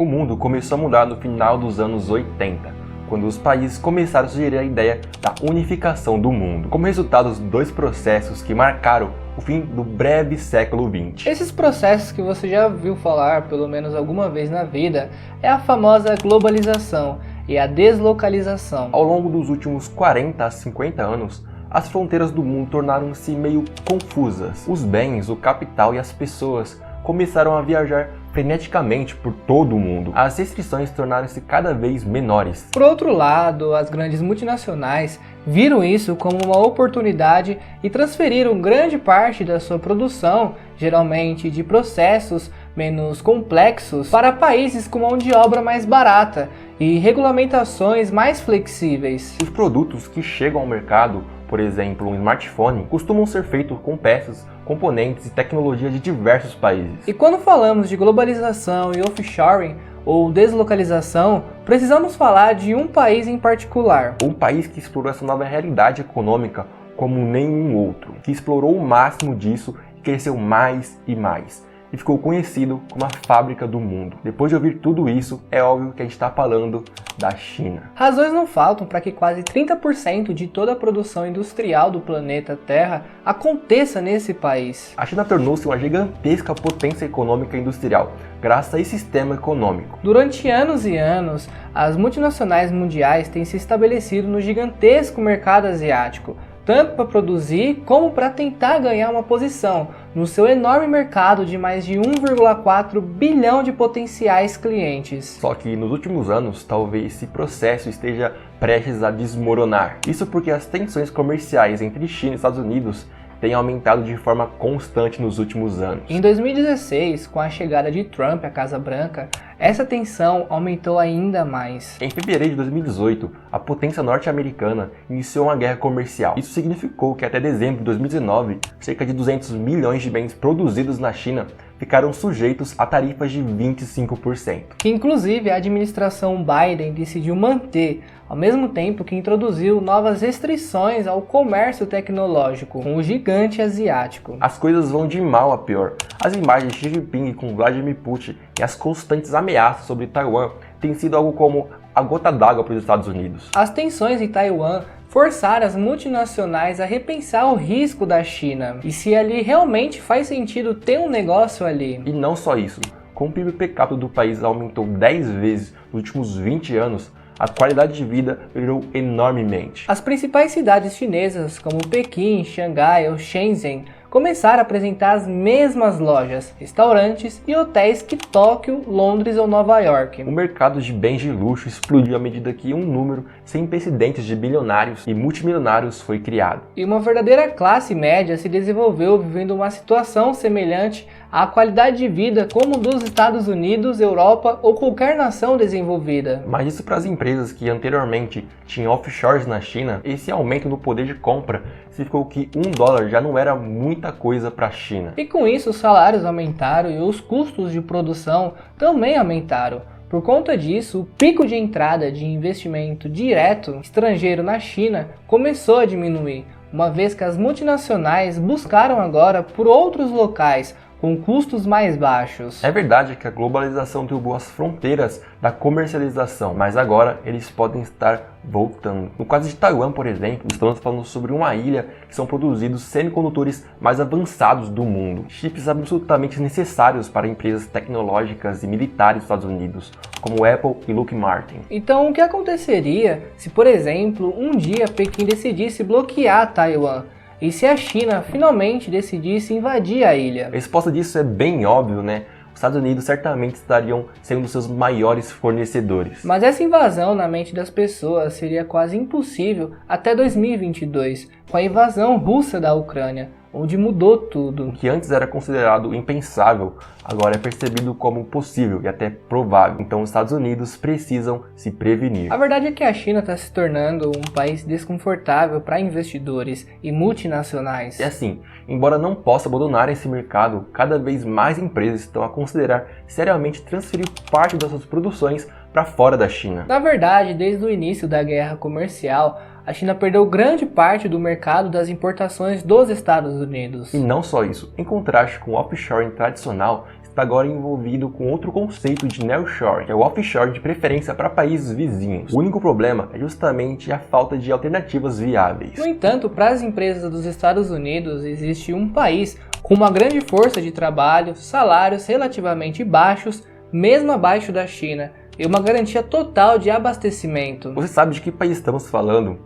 O mundo começou a mudar no final dos anos 80, quando os países começaram a sugerir a ideia da unificação do mundo, como resultado dos dois processos que marcaram o fim do breve século XX. Esses processos que você já viu falar pelo menos alguma vez na vida é a famosa globalização e a deslocalização. Ao longo dos últimos 40 a 50 anos, as fronteiras do mundo tornaram-se meio confusas. Os bens, o capital e as pessoas começaram a viajar freneticamente por todo o mundo. As restrições tornaram-se cada vez menores. Por outro lado, as grandes multinacionais viram isso como uma oportunidade e transferiram grande parte da sua produção, geralmente de processos menos complexos, para países com mão de obra mais barata e regulamentações mais flexíveis. Os produtos que chegam ao mercado, por exemplo, um smartphone, costumam ser feitos com peças, componentes e tecnologia de diversos países. E quando falamos de globalização e offshoring, ou deslocalização, precisamos falar de um país em particular. Um país que explorou essa nova realidade econômica como nenhum outro, que explorou o máximo disso e cresceu mais e mais, e ficou conhecido como a fábrica do mundo. Depois de ouvir tudo isso, é óbvio que a gente está falando da China. Razões não faltam para que quase 30% de toda a produção industrial do planeta Terra aconteça nesse país. A China tornou-se uma gigantesca potência econômica e industrial, graças a esse sistema econômico. Durante anos e anos, as multinacionais mundiais têm se estabelecido no gigantesco mercado asiático, tanto para produzir como para tentar ganhar uma posição no seu enorme mercado de mais de 1,4 bilhão de potenciais clientes. Só que nos últimos anos, talvez esse processo esteja prestes a desmoronar. Isso porque as tensões comerciais entre China e Estados Unidos têm aumentado de forma constante nos últimos anos. Em 2016, com a chegada de Trump à Casa Branca, essa tensão aumentou ainda mais. Em fevereiro de 2018, a potência norte-americana iniciou uma guerra comercial. Isso significou que até dezembro de 2019, cerca de 200 milhões de bens produzidos na China ficaram sujeitos a tarifas de 25%. Que inclusive a administração Biden decidiu manter, ao mesmo tempo que introduziu novas restrições ao comércio tecnológico com o gigante asiático. As coisas vão de mal a pior. As imagens de Xi Jinping com Vladimir Putin e as constantes ameaças sobre Taiwan têm sido algo como a gota d'água para os Estados Unidos. As tensões em Taiwan forçaram as multinacionais a repensar o risco da China e se ali realmente faz sentido ter um negócio ali. E não só isso, como o PIB per capita do país aumentou 10 vezes nos últimos 20 anos, a qualidade de vida melhorou enormemente. As principais cidades chinesas, como Pequim, Xangai ou Shenzhen, começaram a apresentar as mesmas lojas, restaurantes e hotéis que Tóquio, Londres ou Nova York. O mercado de bens de luxo explodiu à medida que um número sem precedentes de bilionários e multimilionários foi criado. E uma verdadeira classe média se desenvolveu vivendo uma situação semelhante à qualidade de vida como dos Estados Unidos, Europa ou qualquer nação desenvolvida. Mas isso para as empresas que anteriormente tinham offshores na China, esse aumento no poder de compra significou que $1 já não era muita coisa para a China. E com isso os salários aumentaram e os custos de produção também aumentaram. Por conta disso, o pico de entrada de investimento direto estrangeiro na China começou a diminuir, uma vez que as multinacionais buscaram agora por outros locais com custos mais baixos. É verdade que a globalização derrubou as fronteiras da comercialização, mas agora eles podem estar voltando. No caso de Taiwan, por exemplo, estamos falando sobre uma ilha que são produzidos semicondutores mais avançados do mundo, chips absolutamente necessários para empresas tecnológicas e militares dos Estados Unidos, como Apple e Lockheed Martin. Então, o que aconteceria se, por exemplo, um dia Pequim decidisse bloquear Taiwan? E se a China finalmente decidisse invadir a ilha? A resposta disso é bem óbvio, né? Os Estados Unidos certamente estariam sendo seus maiores fornecedores. Mas essa invasão na mente das pessoas seria quase impossível até 2022, com a invasão russa da Ucrânia, onde mudou tudo. O que antes era considerado impensável, agora é percebido como possível e até provável. Então os Estados Unidos precisam se prevenir. A verdade é que a China está se tornando um país desconfortável para investidores e multinacionais. E assim, embora não possa abandonar esse mercado, cada vez mais empresas estão a considerar seriamente transferir parte das suas produções para fora da China. Na verdade, desde o início da guerra comercial, a China perdeu grande parte do mercado das importações dos Estados Unidos. E não só isso, em contraste com o offshoring tradicional, está agora envolvido com outro conceito de nearshoring, que é o offshore de preferência para países vizinhos. O único problema é justamente a falta de alternativas viáveis. No entanto, para as empresas dos Estados Unidos, existe um país com uma grande força de trabalho, salários relativamente baixos, mesmo abaixo da China, e uma garantia total de abastecimento. Você sabe de que país estamos falando?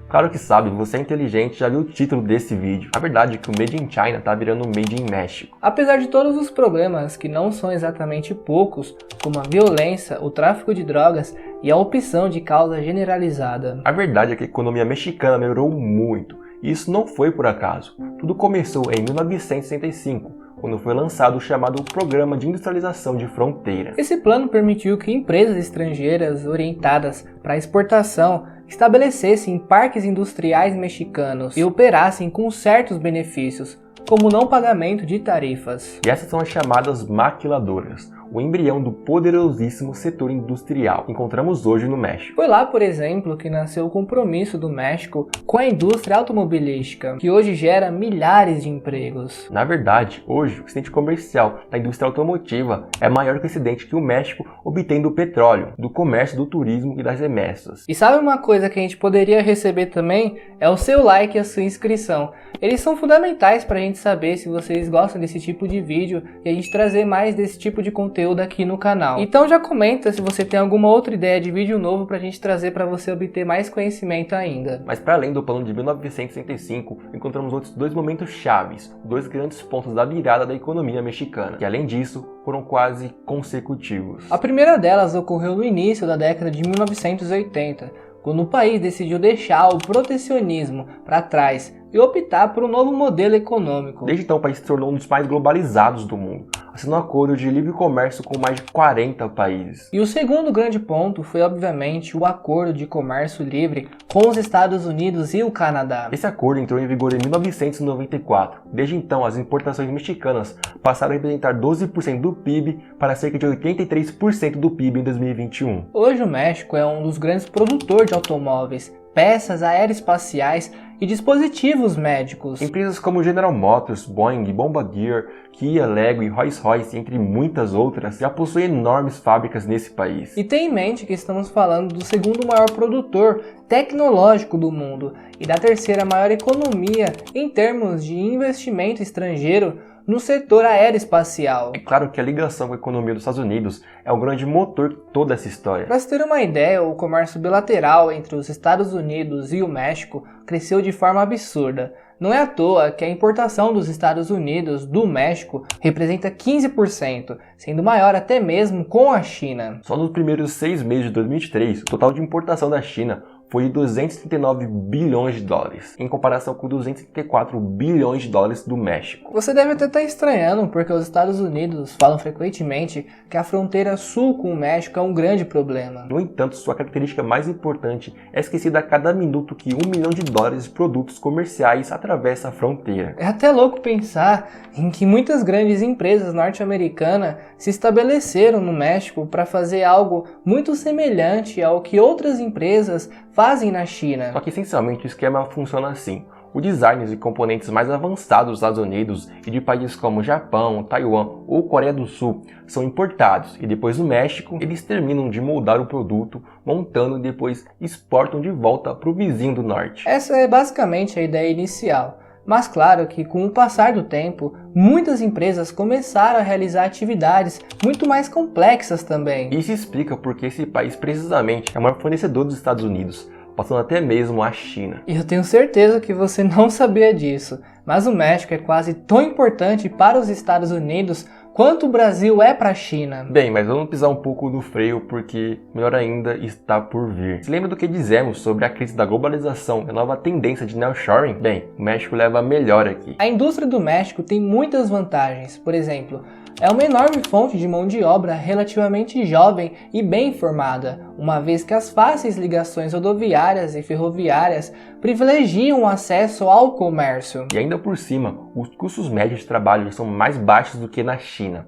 Claro que sabe, você é inteligente, já viu o título desse vídeo. A verdade é que o Made in China tá virando um Made in México. Apesar de todos os problemas, que não são exatamente poucos, como a violência, o tráfico de drogas e a opção de causa generalizada. A verdade é que a economia mexicana melhorou muito, e isso não foi por acaso. Tudo começou em 1965. Quando foi lançado o chamado Programa de Industrialização de Fronteira. Esse plano permitiu que empresas estrangeiras orientadas para a exportação estabelecessem parques industriais mexicanos e operassem com certos benefícios, como não pagamento de tarifas. E essas são as chamadas maquiladoras, o embrião do poderosíssimo setor industrial que encontramos hoje no México. Foi lá, por exemplo, que nasceu o compromisso do México com a indústria automobilística, que hoje gera milhares de empregos. Na verdade, hoje o excedente comercial da indústria automotiva é maior que o excedente que o México obtém do petróleo, do comércio, do turismo e das remessas. E sabe uma coisa que a gente poderia receber também? É o seu like e a sua inscrição. Eles são fundamentais para a gente saber se vocês gostam desse tipo de vídeo e a gente trazer mais desse tipo de conteúdo aqui no canal. Então já comenta se você tem alguma outra ideia de vídeo novo pra gente trazer para você obter mais conhecimento ainda. Mas para além do plano de 1965, encontramos outros dois momentos chaves, dois grandes pontos da virada da economia mexicana, que além disso, foram quase consecutivos. A primeira delas ocorreu no início da década de 1980, quando o país decidiu deixar o protecionismo para trás e optar por um novo modelo econômico. Desde então, o país se tornou um dos mais globalizados do mundo, assinando um acordo de livre comércio com mais de 40 países. E o segundo grande ponto foi, obviamente, o acordo de comércio livre com os Estados Unidos e o Canadá. Esse acordo entrou em vigor em 1994. Desde então, as importações mexicanas passaram a representar 12% do PIB para cerca de 83% do PIB em 2021. Hoje o México é um dos grandes produtores de automóveis, peças aeroespaciais e dispositivos médicos. Empresas como General Motors, Boeing, Bombardier, Kia, Lego e Rolls-Royce, entre muitas outras, já possuem enormes fábricas nesse país. E tenha em mente que estamos falando do segundo maior produtor tecnológico do mundo e da terceira maior economia em termos de investimento estrangeiro no setor aeroespacial. É claro que a ligação com a economia dos Estados Unidos é o grande motor de toda essa história. Para se ter uma ideia, o comércio bilateral entre os Estados Unidos e o México cresceu de forma absurda. Não é à toa que a importação dos Estados Unidos do México representa 15%, sendo maior até mesmo com a China. Só nos primeiros 6 meses de 2023, o total de importação da China foi de 239 bilhões de dólares, em comparação com 234 bilhões de dólares do México. Você deve até estar estranhando, porque os Estados Unidos falam frequentemente que a fronteira sul com o México é um grande problema. No entanto, sua característica mais importante é esquecida a cada minuto que $1 milhão de produtos comerciais atravessa a fronteira. É até louco pensar em que muitas grandes empresas norte-americanas se estabeleceram no México para fazer algo muito semelhante ao que outras empresas fazem na China. Só que essencialmente o esquema funciona assim. O design e componentes mais avançados dos Estados Unidos e de países como Japão, Taiwan ou Coreia do Sul são importados e depois no México eles terminam de moldar o produto, montando e depois exportam de volta para o vizinho do norte. Essa é basicamente a ideia inicial. Mas claro que com o passar do tempo, muitas empresas começaram a realizar atividades muito mais complexas também. Isso explica porque esse país precisamente é o maior fornecedor dos Estados Unidos, passando até mesmo a China. E eu tenho certeza que você não sabia disso, mas o México é quase tão importante para os Estados Unidos quanto o Brasil é para a China. Bem, mas vamos pisar um pouco no freio porque melhor ainda está por vir. Se lembra do que dizemos sobre a crise da globalização e a nova tendência de nearshoring? Bem, o México leva melhor aqui. A indústria do México tem muitas vantagens. Por exemplo, é uma enorme fonte de mão de obra relativamente jovem e bem formada, uma vez que as fáceis ligações rodoviárias e ferroviárias privilegiam o acesso ao comércio. E ainda por cima, os custos médios de trabalho são mais baixos do que na China.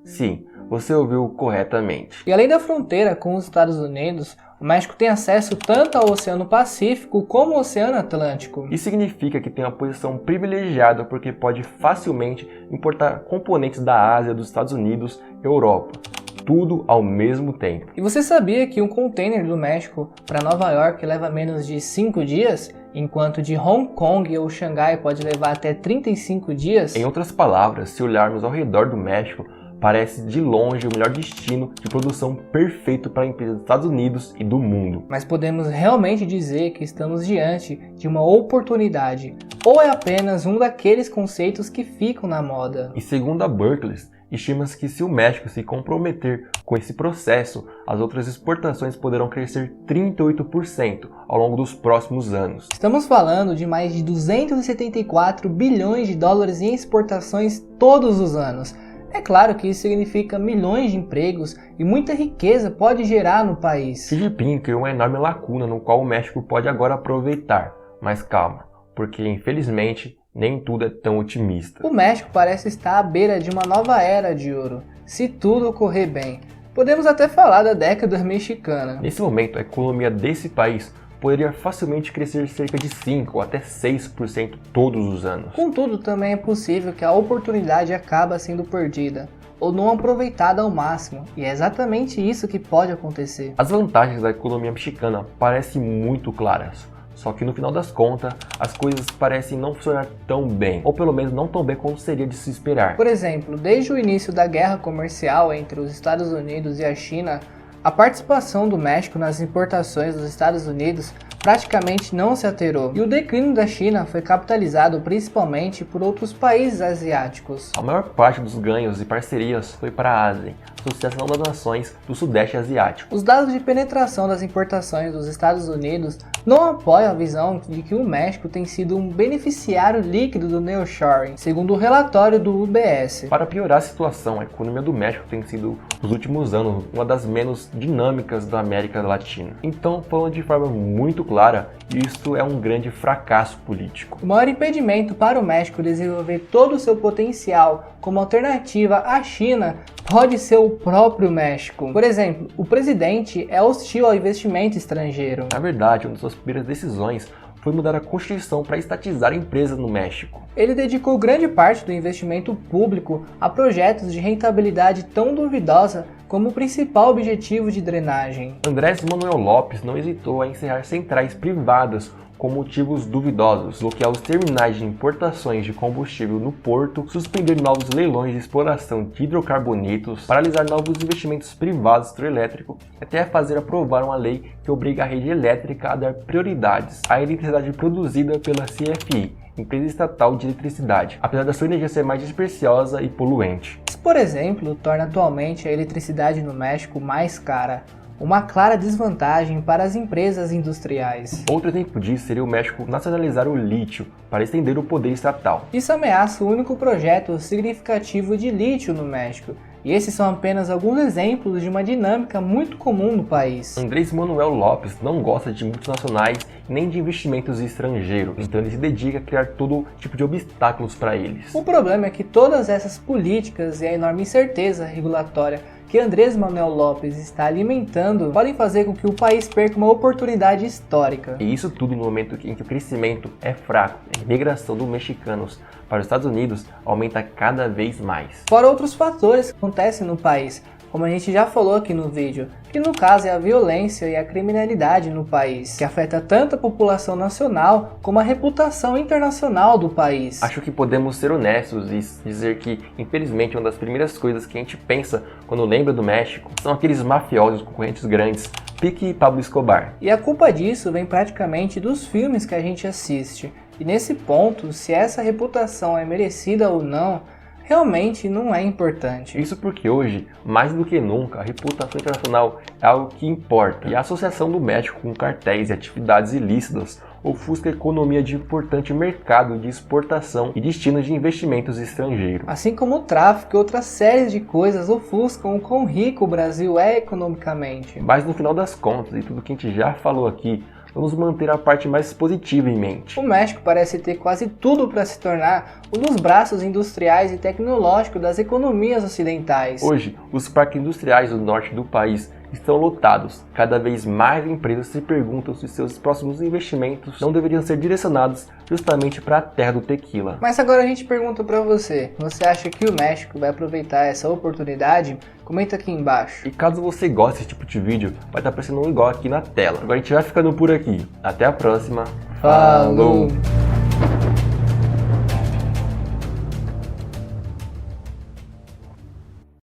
Sim, você ouviu corretamente. E além da fronteira com os Estados Unidos, O México tem acesso tanto ao Oceano Pacífico como ao Oceano Atlântico. Isso significa que tem uma posição privilegiada porque pode facilmente importar componentes da Ásia, dos Estados Unidos e Europa. Tudo ao mesmo tempo. E você sabia que um container do México para Nova York leva menos de 5 dias? Enquanto de Hong Kong ou Xangai pode levar até 35 dias? Em outras palavras, se olharmos ao redor do México, parece de longe o melhor destino de produção perfeito para empresas dos Estados Unidos e do mundo. Mas podemos realmente dizer que estamos diante de uma oportunidade, ou é apenas um daqueles conceitos que ficam na moda? E segundo a Berkeley, estima-se que se o México se comprometer com esse processo, as outras exportações poderão crescer 38% ao longo dos próximos anos. Estamos falando de mais de 274 bilhões de dólares em exportações todos os anos. É claro que isso significa milhões de empregos e muita riqueza pode gerar no país. Xi Jinping criou uma enorme lacuna no qual o México pode agora aproveitar. Mas calma, porque infelizmente nem tudo é tão otimista. O México parece estar à beira de uma nova era de ouro, se tudo ocorrer bem. Podemos até falar da década mexicana. Nesse momento, a economia desse país poderia facilmente crescer cerca de 5% ou até 6% todos os anos. Contudo, também é possível que a oportunidade acabe sendo perdida ou não aproveitada ao máximo, e é exatamente isso que pode acontecer. As vantagens da economia mexicana parecem muito claras. Só que no final das contas, as coisas parecem não funcionar tão bem, ou pelo menos não tão bem como seria de se esperar. Por exemplo, desde o início da guerra comercial entre os Estados Unidos e a China, a participação do México nas importações dos Estados Unidos praticamente não se alterou, e o declínio da China foi capitalizado principalmente por outros países asiáticos. A maior parte dos ganhos e parcerias foi para a ASEAN, Associação das Nações do Sudeste Asiático. Os dados de penetração das importações dos Estados Unidos não apoiam a visão de que o México tem sido um beneficiário líquido do nearshoring, segundo o relatório do UBS. Para piorar a situação, a economia do México tem sido, nos últimos anos, uma das menos dinâmicas da América Latina. Então, falando de forma muito clara, isto é um grande fracasso político. O maior impedimento para o México desenvolver todo o seu potencial como alternativa à China pode ser o próprio México. Por exemplo, o presidente é hostil ao investimento estrangeiro. Na verdade, uma das suas primeiras decisões foi mudar a Constituição para estatizar empresas no México. Ele dedicou grande parte do investimento público a projetos de rentabilidade tão duvidosa como o principal objetivo de drenagem. Andrés Manuel Lopes não hesitou a encerrar centrais privadas com motivos duvidosos, bloquear os terminais de importações de combustível no porto, suspender novos leilões de exploração de hidrocarbonetos, paralisar novos investimentos privados hidroelétricos, até fazer aprovar uma lei que obriga a rede elétrica a dar prioridades à eletricidade produzida pela CFE, empresa estatal de eletricidade, apesar da sua energia ser mais dispersiosa e poluente. Isso, por exemplo, torna atualmente a eletricidade no México mais cara, uma clara desvantagem para as empresas industriais. Outro exemplo disso seria o México nacionalizar o lítio para estender o poder estatal. Isso ameaça o único projeto significativo de lítio no México, e esses são apenas alguns exemplos de uma dinâmica muito comum no país. Andrés Manuel Lopes não gosta de multinacionais nem de investimentos estrangeiros, então ele se dedica a criar todo tipo de obstáculos para eles. O problema é que todas essas políticas e a enorme incerteza regulatória que Andrés Manuel Lopes está alimentando podem fazer com que o país perca uma oportunidade histórica. E isso tudo no momento em que o crescimento é fraco, a imigração dos mexicanos para os Estados Unidos aumenta cada vez mais. Fora outros fatores que acontecem no país, como a gente já falou aqui no vídeo, que no caso é a violência e a criminalidade no país, que afeta tanto a população nacional como a reputação internacional do país. Acho que podemos ser honestos e dizer que, infelizmente, uma das primeiras coisas que a gente pensa quando lembra do México são aqueles mafiosos concorrentes grandes, Pique e Pablo Escobar. E a culpa disso vem praticamente dos filmes que a gente assiste. E nesse ponto, se essa reputação é merecida ou não, realmente não é importante. Isso porque hoje, mais do que nunca, a reputação internacional é algo que importa. E a associação do México com cartéis e atividades ilícitas ofusca a economia de importante mercado de exportação e destino de investimentos estrangeiros. Assim como o tráfico e outras séries de coisas ofuscam o quão rico o Brasil é economicamente. Mas no final das contas, e tudo que a gente já falou aqui, vamos manter a parte mais positiva em mente. O México parece ter quase tudo para se tornar um dos braços industriais e tecnológicos das economias ocidentais. Hoje, os parques industriais do norte do país estão lotados. Cada vez mais empresas se perguntam se seus próximos investimentos não deveriam ser direcionados justamente para a terra do tequila. Mas agora a gente pergunta para você acha que o México vai aproveitar essa oportunidade? Comenta aqui embaixo. E caso você goste desse tipo de vídeo, vai estar aparecendo igual aqui na tela. Agora a gente vai ficando por aqui. Até a próxima. Falou!